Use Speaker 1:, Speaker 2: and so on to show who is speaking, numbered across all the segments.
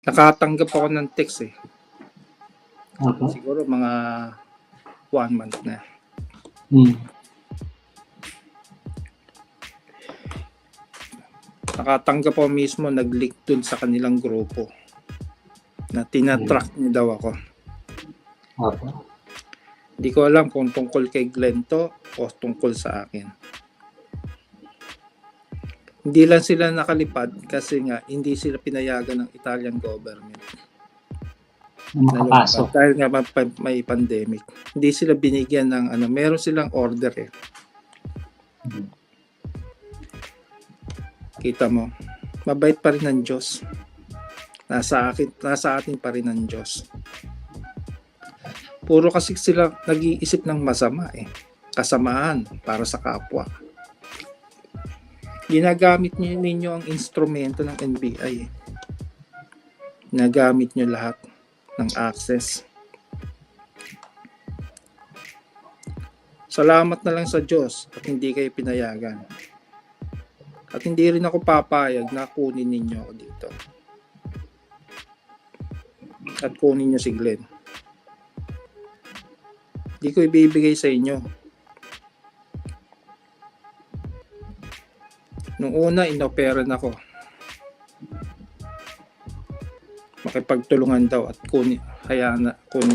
Speaker 1: Nakatanggap ako ng text eh.
Speaker 2: Okay.
Speaker 1: Siguro mga 1 month na. Nakatanggap ako mismo, nag-leak dun sa kanilang grupo na tinatrack niya daw ako.
Speaker 2: Okay.
Speaker 1: Hindi ko alam kung tungkol kay Glenn to o tungkol sa akin. Hindi lang sila nakalipad kasi nga hindi sila pinayagan ng Italian government.
Speaker 2: Makapasok.
Speaker 1: Dahil nga may pandemic. Hindi sila binigyan ng meron silang order eh. Kita mo, mabait pa rin ng Diyos. Nasa atin pa rin ng Diyos. Puro kasi sila nag-iisip ng masama eh. Kasamaan para sa kapwa. Ginagamit ninyo ang instrumento ng NBI eh. Ginagamit nyo lahat ng access. Salamat na lang sa Diyos at hindi kayo pinayagan. At hindi rin ako papayag na kunin ninyo ako dito. At kunin nyo si Glenn. Hindi ko ibibigay sa inyo. Nung una, inoperan ako. Makipagtulungan daw at kunin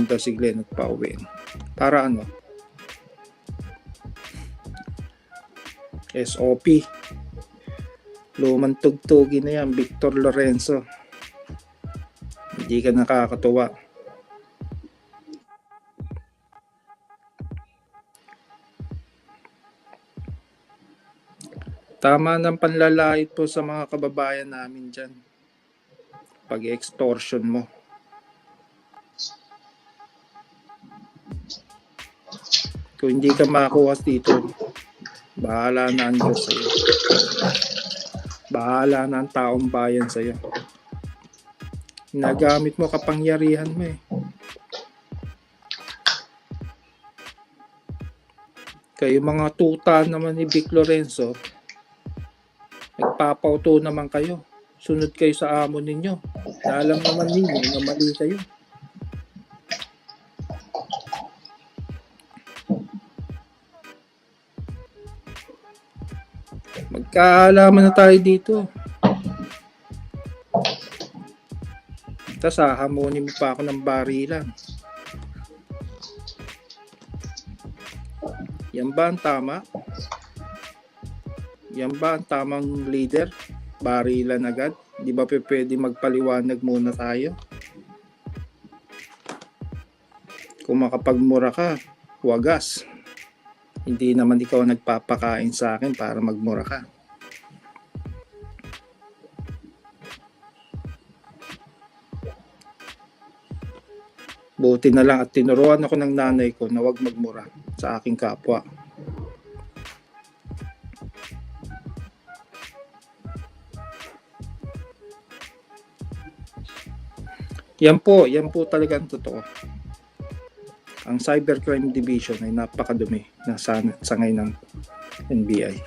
Speaker 1: daw si Glenn at pauwiin. Para ano? SOP. Lumang tugtugin na yan, Victor Lorenzo. Hindi ka nakakatuwa. Tama ng panlalait po sa mga kababayan namin dyan. Pag-extortion mo. Kung hindi ka makakuha dito, bahala na ang Diyos sa'yo. Bahala na ang taong bayan sa'yo. Nagamit mo kapangyarihan mo eh. Kayo mga tuta naman ni Vic Lorenzo, nagpapauto naman kayo. Sunod kayo sa amo ninyo. Na alam naman ninyo na mali kayo. Magkaalaman na tayo dito. Tapos hahamunin mo pa ako ng barilan. Yan ba ang tama? Yan ba ang tamang leader? Barilan agad? Di ba pwede magpaliwanag muna tayo? Kung makapagmura ka, wagas. Hindi naman ikaw nagpapakain sa akin para magmura ka. Buti na lang at tinuruan ako ng nanay ko na huwag magmura sa aking kapwa. Yan po talaga ang totoo. Ang Cybercrime Division ay napakadumi na sangay ng NBI.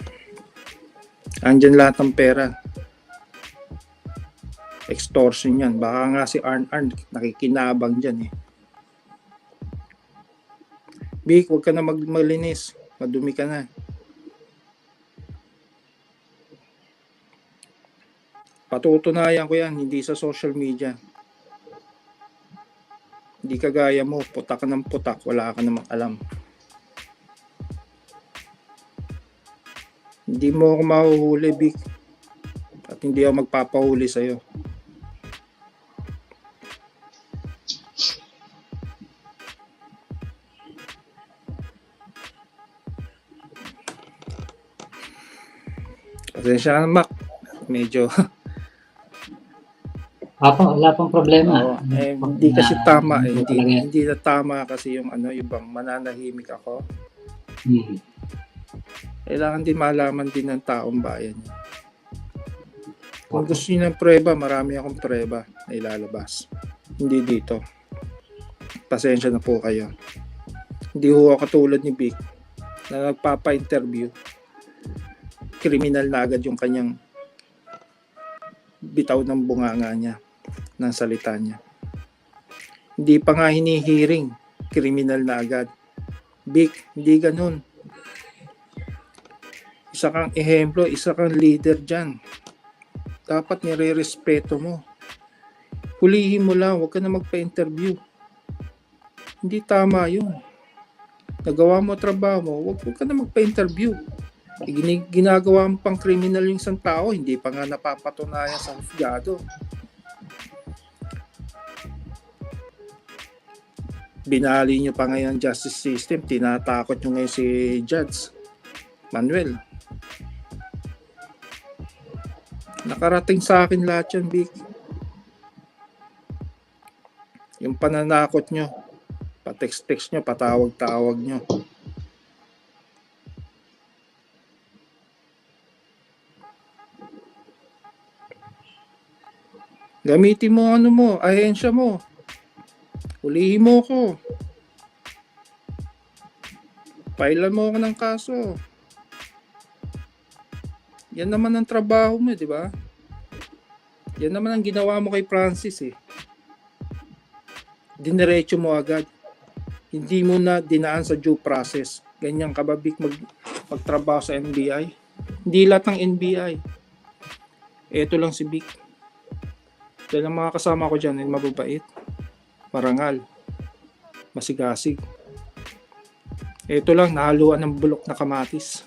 Speaker 1: Andyan lahat ng pera. Extortion yan. Baka nga si Arn nakikinabang dyan eh. Vic, huwag ka na maglinis. Madumi ka na. Patutunayan ko yan, hindi sa social media. Hindi kagaya mo, putak ka ng putak, wala ka namang alam. Hindi mo ako mahuhuli, Vic. At hindi ako magpapahuli sa'yo. Pasensya na, Mac. Medyo...
Speaker 2: Wala pong problema.
Speaker 1: Hindi kasi tama eh. Hindi na tama kasi yung yung bang mananahimik ako. Kailangan din malaman din ng taong bayan. Kung gusto niyo ng preba, marami akong preba na ilalabas. Hindi dito. Pasensya na po kayo. Hindi ho ako katulad ni Vic na nagpapa-interview. Kriminal na agad yung kanyang bitaw ng bunganga niya. ng salita niya. Hindi pa nga hinihiring, kriminal na agad. Vic, hindi ganun. Isa kang ehemplo, isa kang leader dyan. Dapat nire-respeto mo. Hulihin mo lang, huwag ka na magpa-interview. Hindi tama yun. Nagawa mo trabaho mo, huwag ka na magpa-interview. Ginagawa mo pang criminal yung isang tao, hindi pa nga napapatunayan sa husgado. Binali nyo pa ngayon justice system, tinatakot nyo ngayon si Judge Manuel. Nakarating sa akin lahat yan, Vic. Yung pananakot nyo, pa-text-text nyo, patawag-tawag nyo. Gamitin mo ano mo, ahensya mo. Hulihin mo ko. Pailan mo ako ng kaso. Yan naman ang trabaho mo, di ba? Yan naman ang ginawa mo kay Francis eh. Diniretso mo agad. Hindi mo na dinaan sa due process. Ganyan ka ba, Vic, magtrabaho sa NBI? Hindi lahat ng NBI. Eto lang si Vic. Dahil ang mga kasama ko dyan ay mababait, marangal, masigasig. Eto lang, nahaluan ng bulok na kamatis.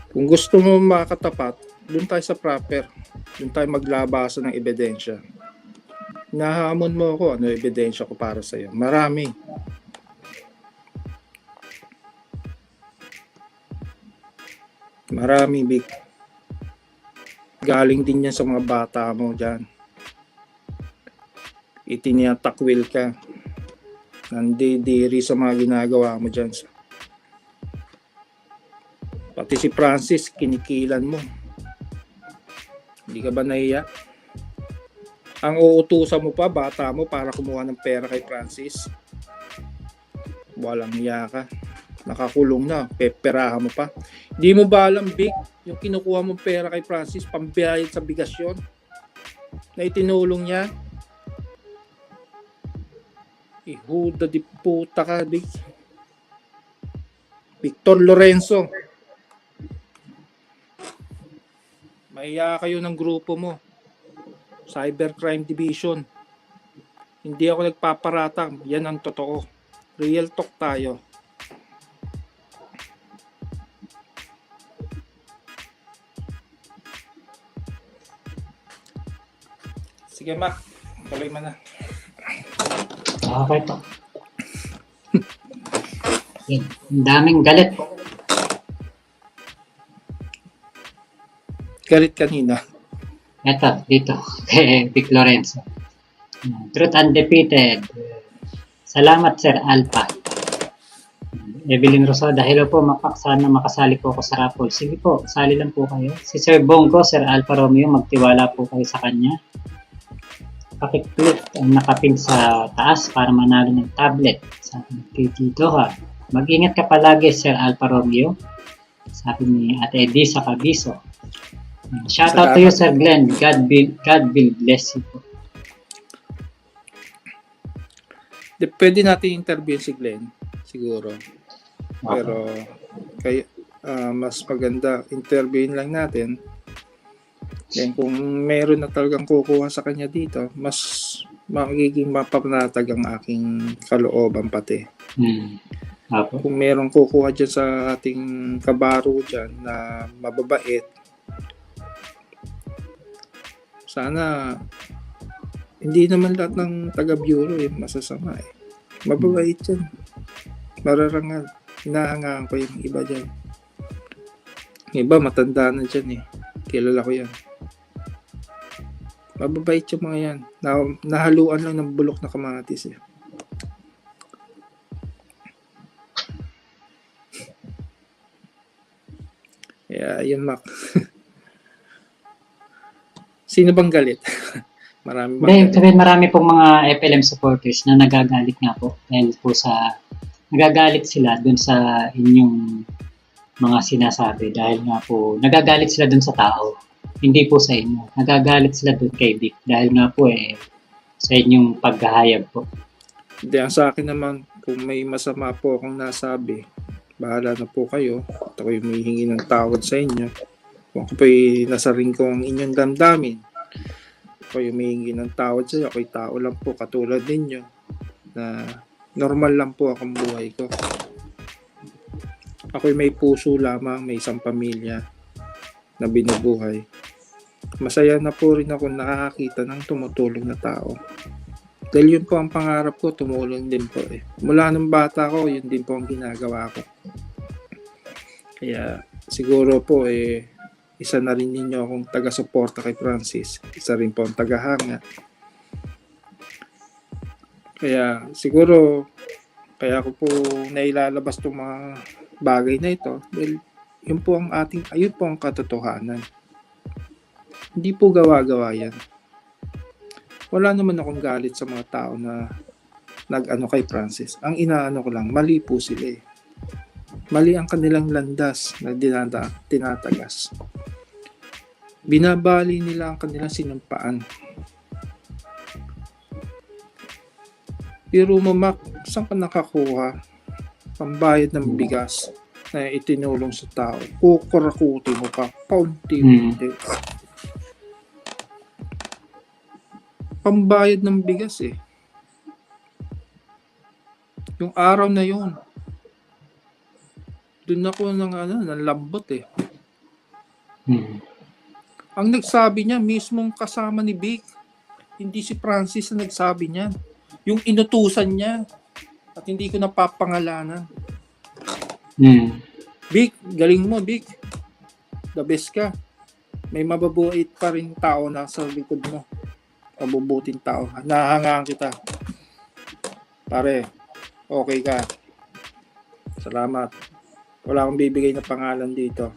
Speaker 1: Kung gusto mo makatapat, doon tayo sa proper. Doon tayo maglabasan ng ebidensya. Nahamon mo ako, ano ebidensya ko para sa'yo? Marami. Marami, Vic. Galing din yan sa mga bata mo dyan. Itiniyatakwil ka. Nandidiri sa mga ginagawa mo dyan. Pati si Francis, kinikilan mo. Hindi ka ba nahiya? Ang uutusan mo pa, bata mo, para kumuha ng pera kay Francis. Walang hiya ka. Nakakulong na, peperahan mo pa. Di mo ba alam, Vic, yung kinukuha mong pera kay Francis, pambayad sa bigas yun, na itinulong niya? Ihuda di puta ka, Vic. Victor Lorenzo. Mahiya kayo ng grupo mo. Cybercrime Division. Hindi ako nagpaparatang. Yan ang totoo. Real talk tayo. Sige, Mac. Tuloy mo na.
Speaker 2: Okay po. Yan. Ang daming galit po.
Speaker 1: Galit kanina.
Speaker 2: Eto, dito. Kay Vic Lorenzo. Truth Undefeated. Salamat, Sir Alpha. Evelyn Rosada, hello po, sana makasali po ako sa raffle. Sige po, sali lang po kayo. Si Sir Bongo, Sir Alpha Romeo, magtiwala po kayo sa kanya. Pakiclick ang nakapin sa taas para manalo ng tablet. Sabi kay Tito ha. Mag-ingat ka palagi, Sir Alpha Romeo. Sabi ni Ate Eddie sa Kabiso. Shout out to you, Sir Glenn. God will bless you po.
Speaker 1: Pwede natin interview si Glenn, siguro. Pero kaya mas maganda interviewin lang natin. Then kung meron na talagang kukuha sa kanya dito, mas magiging mapanatag ang aking kalooban pati. Kung meron kukuha dyan sa ating kabaro dyan na mababait, sana hindi naman lahat ng taga-bureau masasama eh. Mababait yan. Mararangal. Hinahangaan ko yung iba dyan. Yung iba matanda na dyan eh. Kilala ko yan. Mababait yung mga yan. Nahaluan lang ng bulok na kamatis eh. Kaya yun, Mac. Sino bang galit? Marami bang galit?
Speaker 2: Sabihin, marami pong mga FLM supporters na nagagalit nga po dahil po sa nagagalit sila dun sa inyong mga sinasabi dahil nga po nagagalit sila dun sa tao, hindi po sa inyo. Nagagalit sila dun kay Vic dahil nga po sa inyong paghahayag po.
Speaker 1: Hindi, ang sa akin naman, kung may masama po akong nasabi, bahala na po kayo. At ako'y humihingi ng tawad sa inyo. Kung ako po'y nasaring ko ang inyong damdamin, ako'y humihingi ng tawad sa inyo. Ako'y tao lang po katulad ninyo na normal lang po akong buhay ko. Ako'y may puso lamang, may isang pamilya na binubuhay. Masaya na po rin ako nakakakita ng tumutulong na tao. Dahil yun po ang pangarap ko, tumulong din po eh. Mula nung bata ko, yun din po ang ginagawa ko. Kaya siguro po isa na rin ninyo akong taga-suporta kay Francis. Isa rin po ang tagahanga. Kaya siguro, kaya ko po nailalabas itong mga bagay na ito. Dahil yun po ang ayun po ang katotohanan. Hindi po gawa-gawa yan. Wala naman akong galit sa mga tao na nag-ano kay Francis. Ang inaano ko lang, mali po sila eh. Mali ang kanilang landas na tinatagas. Binabali nila ang kanilang sinumpaan. Pero Mac, saan ka nakakuha? Pambayad ng bigas na itinulong sa tao. Kukurakuti mo pa, paunti-unti. Pambayad ng bigas eh. Yung araw na yun, dun ako ng lambot eh. Ang nagsabi niya, mismong kasama ni Vic. Hindi si Francis na nagsabi niya. Yung inutusan niya. At hindi ko napapangalanan. Vic, galing mo Vic. The best ka. May mababuit pa rin tao na sa likod mo. Mabubuting tao. Nahangaan kita. Pare, okay ka. Salamat. Wala akong bibigay na pangalan dito.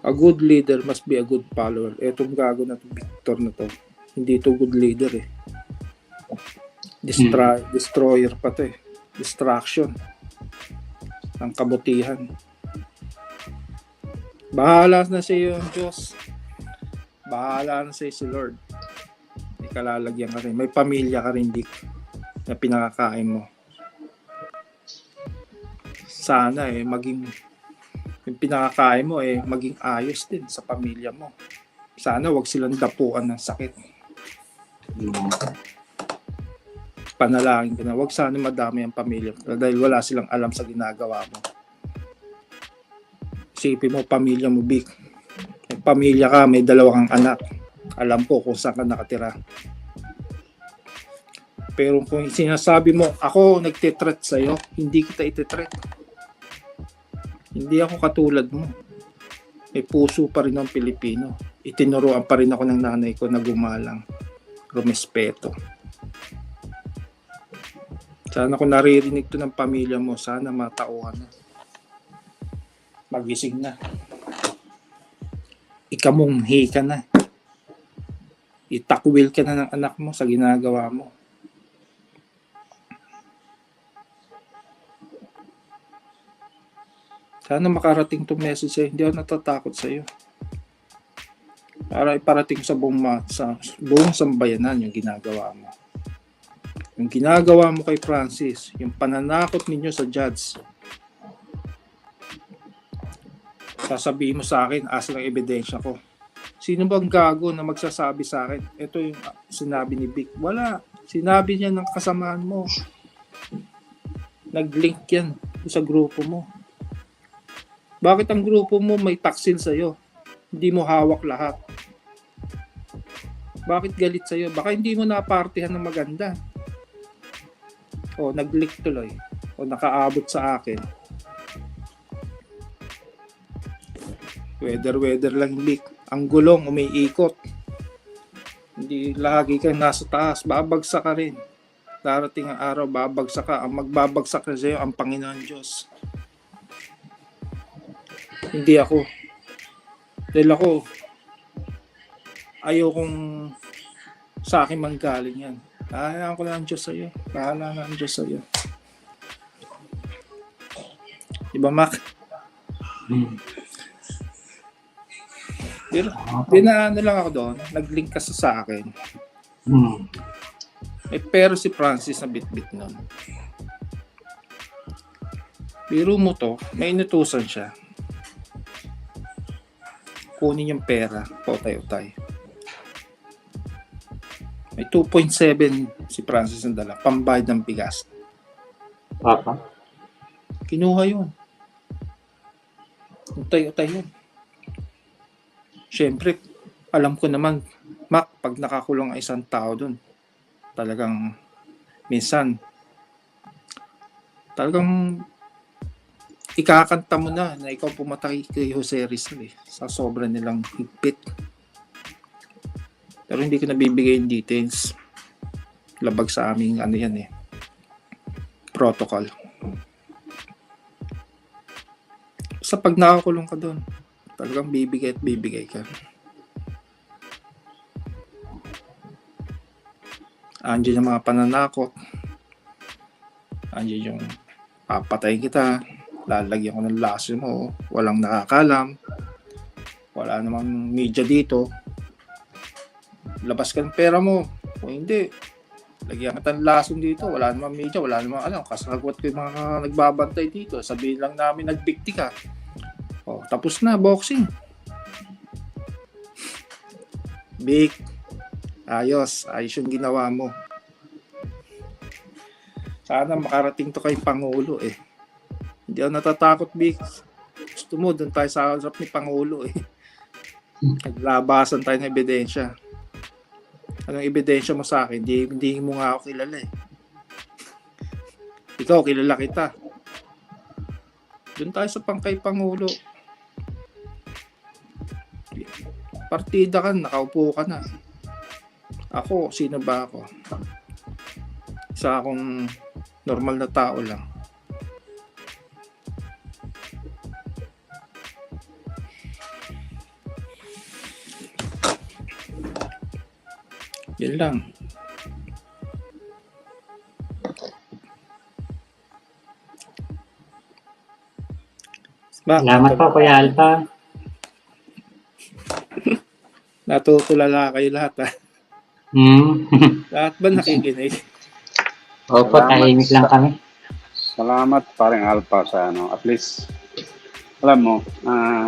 Speaker 1: A good leader must be a good follower. Etong gago na to, Victor na to. Hindi to good leader eh. Destroyer pa to eh. Distraction. Ang kabutihan. Bahala na sa iyo ang Diyos. Bahala na sa iyo si Lord. May kalalagyan ka rin. May pamilya ka rin, Dick, na pinakakain mo. Sana maging yung pinakakain mo maging ayos din sa pamilya mo. Sana wag silang dapuan ng sakit. Panalangin ka na. Wag sana madami ang pamilya dahil wala silang alam sa ginagawa mo. Isipin mo, pamilya mo, Vic. May pamilya ka, may 2 kang anak. Alam ko kung saan ka nakatira. Pero kung sinasabi mo, ako nagtitreat sa'yo, hindi kita ititreat. Hindi ako katulad mo. May puso pa rin ng Pilipino. Itinuruan pa rin ako ng nanay ko na gumalang. Rumespeto. Sana kung naririnig to ng pamilya mo, sana matauhan na. Magising na. Ikamunghi ka na. Itakwil ka na ng anak mo sa ginagawa mo. Sana makarating itong message sa'yo. Hindi ako natatakot sa'yo. Para iparating sa buong sambayanan yung ginagawa mo. Yung ginagawa mo kay Francis, yung pananakot ninyo sa judge, sasabihin mo sa akin, asa ng ebidensya ko. Sino bang gago na magsasabi sa akin? Ito yung sinabi ni Vic. Wala. Sinabi niya ng kasamaan mo. Nag-link yan sa grupo mo. Bakit ang grupo mo may taksil sa'yo? Hindi mo hawak lahat. Bakit galit sa'yo? Baka hindi mo napartihan ng maganda. O nag-link tuloy. O nakaabot sa akin. Weather lang, Vic. Ang gulong, umiikot. Hindi lagi ka nasa taas. Babagsak ka rin. Darating ang araw, babagsak ka. Ang magbabagsak na sa'yo, ang Panginoon Diyos. Hindi ako. Dahil ako, ayaw kong Sa akin manggaling yan. Hayaan ko na ang Diyos sa'yo. Bahala na ang Diyos sa'yo. Diba, Mac?
Speaker 2: Hmm.
Speaker 1: Pero, ano lang ako doon. Nag-link ka sa akin.
Speaker 2: Hmm.
Speaker 1: Pero si Francis na bit-bit nun. Biro mo to, may inutusan siya. Kunin yung pera, utay-utay. May 2.7 si Francis ang dala, pambayad ng bigas.
Speaker 2: Papa.
Speaker 1: Kinuha yun. Utay-utay yun. Siyempre, alam ko naman, Mac, pag nakakulong ang isang tao dun, talagang minsan, talagang ikakanta mo na ikaw pumatay kay Jose Rizal sa sobra nilang higpit. Pero hindi ko nabibigay yung details. Labag sa aming protocol. Sa pag nakakulong ka doon, talagang bibigay at bibigay ka. Andiyan yung mga pananakot. Andiyan yung papatay kita. Lalagyan ko ng laso mo. Walang nakakalam. Wala namang media dito. Labas ka ng pera mo. Kung hindi, lagyan ka ng lason dito. Wala namang media. Wala namang kasagwat ko yung mga nagbabantay dito. Sabihin lang namin nagbikti ka. O, tapos na, boxing. Big. Ayos yung ginawa mo. Sana makarating to kay Pangulo Hindi ako natatakot, Big. Gusto mo, doon tayo sa harap ni Pangulo Naglabasan tayo ng ebidensya. Anong ebidensya mo sa akin? Hindi mo nga ako kilala Ikaw, kilala kita. Doon tayo sa kay Pangulo. Partida ka, nakaupo ka na. Ako, sino ba ako? Isa akong normal na tao lang. Yan lang.
Speaker 2: Salamat po, Kuya Alpha.
Speaker 1: Natutulala kayo lahat
Speaker 2: Hmm.
Speaker 1: Lahat ba nakikinig?
Speaker 2: Opo, tahimik lang kami.
Speaker 3: Salamat parang Alpha sa at least alam mo,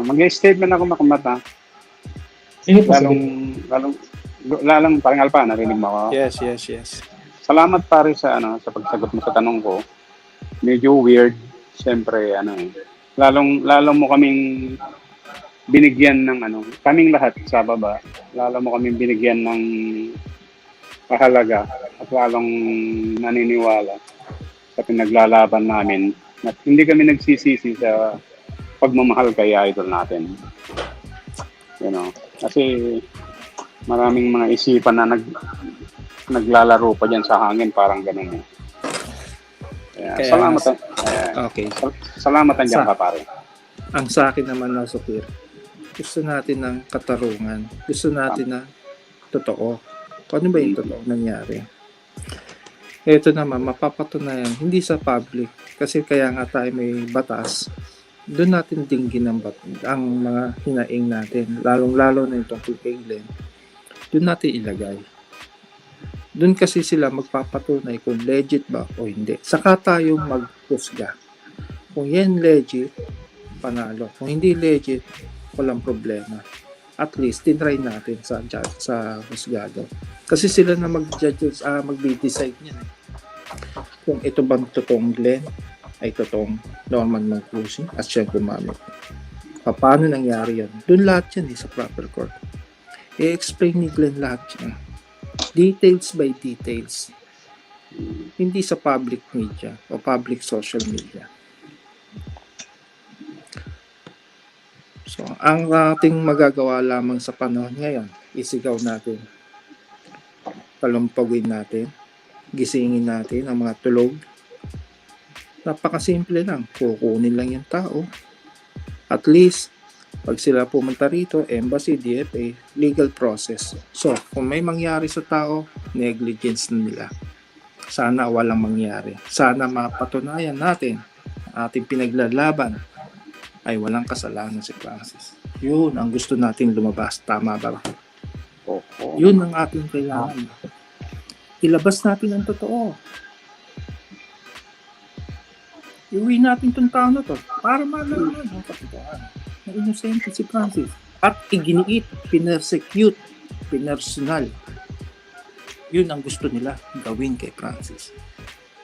Speaker 3: mag-statement ako makamata.
Speaker 2: Sige po,
Speaker 3: Lalong parang Alpha, narinig mo ako.
Speaker 1: Yes.
Speaker 3: Salamat pare sa sa pagsagot mo sa tanong ko. Medyo weird, siyempre lalong mo kaming binigyan ng kaming lahat sa baba. Lalo mo kaming binigyan ng kahalaga at lalong naniniwala sa pinaglalaban namin at hindi kami nagsisisi sa pagmamahal kay idol natin. Kasi maraming mga isipan na naglalaro pa dyan sa hangin, parang ganun
Speaker 1: Kaya
Speaker 3: salamat.
Speaker 1: Okay.
Speaker 3: Salamat nandiyan ka pare.
Speaker 1: Ang sa akin naman na Sukir, gusto natin ng katarungan. Gusto natin na totoo. Kung ano ba yung totoo nangyari? Ito naman, mapapatunayan, hindi sa public. Kasi kaya nga tayo may batas. Doon natin dinggin ang mga hinaing natin. Lalong-lalo na itong kay Glenn. Doon natin ilagay. Doon kasi sila magpapatunay kung legit ba o hindi. Saka tayo maghusga. Kung yan legit, panalo. Kung hindi legit, walang problema. At least, tinry natin sa husgado. Kasi sila na mag-decide niyan. Kung ito bang totoong Glenn, ay totoong Norman Mancusi at siya gumamit. Paano nangyari yan? Doon lahat yan sa proper court. I-explain ni Glenn lahat yan. Details by details. Hindi sa public media o public social media. So, ang ating magagawa lamang sa panahon ngayon, isigaw natin, palumpagin natin, gisingin natin ang mga tulog. Napakasimple lang, kukunin lang yung tao. At least, Pag sila pumunta rito, embassy, DFA, legal process. So, kung may mangyari sa tao, negligence na nila. Sana walang mangyari. Sana mapatunayan natin ating pinaglalaban ay walang kasalanan si Francis. Yun ang gusto nating lumabas. Tama ba?
Speaker 3: Oo.
Speaker 1: Yun ang ating kailangan. Ilabas natin ang totoo. Iuwi natin itong tao na to para malaman ang katotohanan na inosente si Francis. At iginiit, pinersecute, pinersonal. Yun ang gusto nila gawin kay Francis.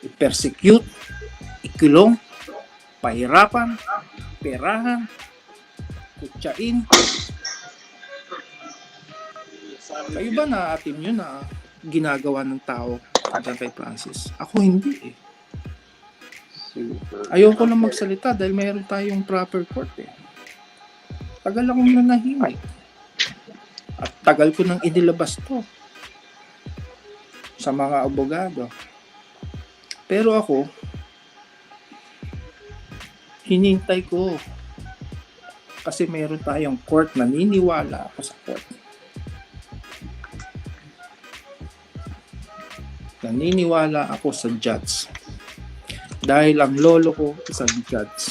Speaker 1: I-persecute, ikulong, pahirapan, perahan, kutsain. Kayo ba na atin yun na ginagawa ng tao dyan kay Francis? Ako hindi eh. Ayoko lang magsalita dahil mayroon tayong proper court eh. Tagal akong nanahimik. At tagal ko nang inilabas to sa mga abogado. Pero ako, hinintay ko. Kasi mayroon tayong court, naniniwala ako sa court. Naniniwala ako sa judge. Dahil ang lolo ko isang judge.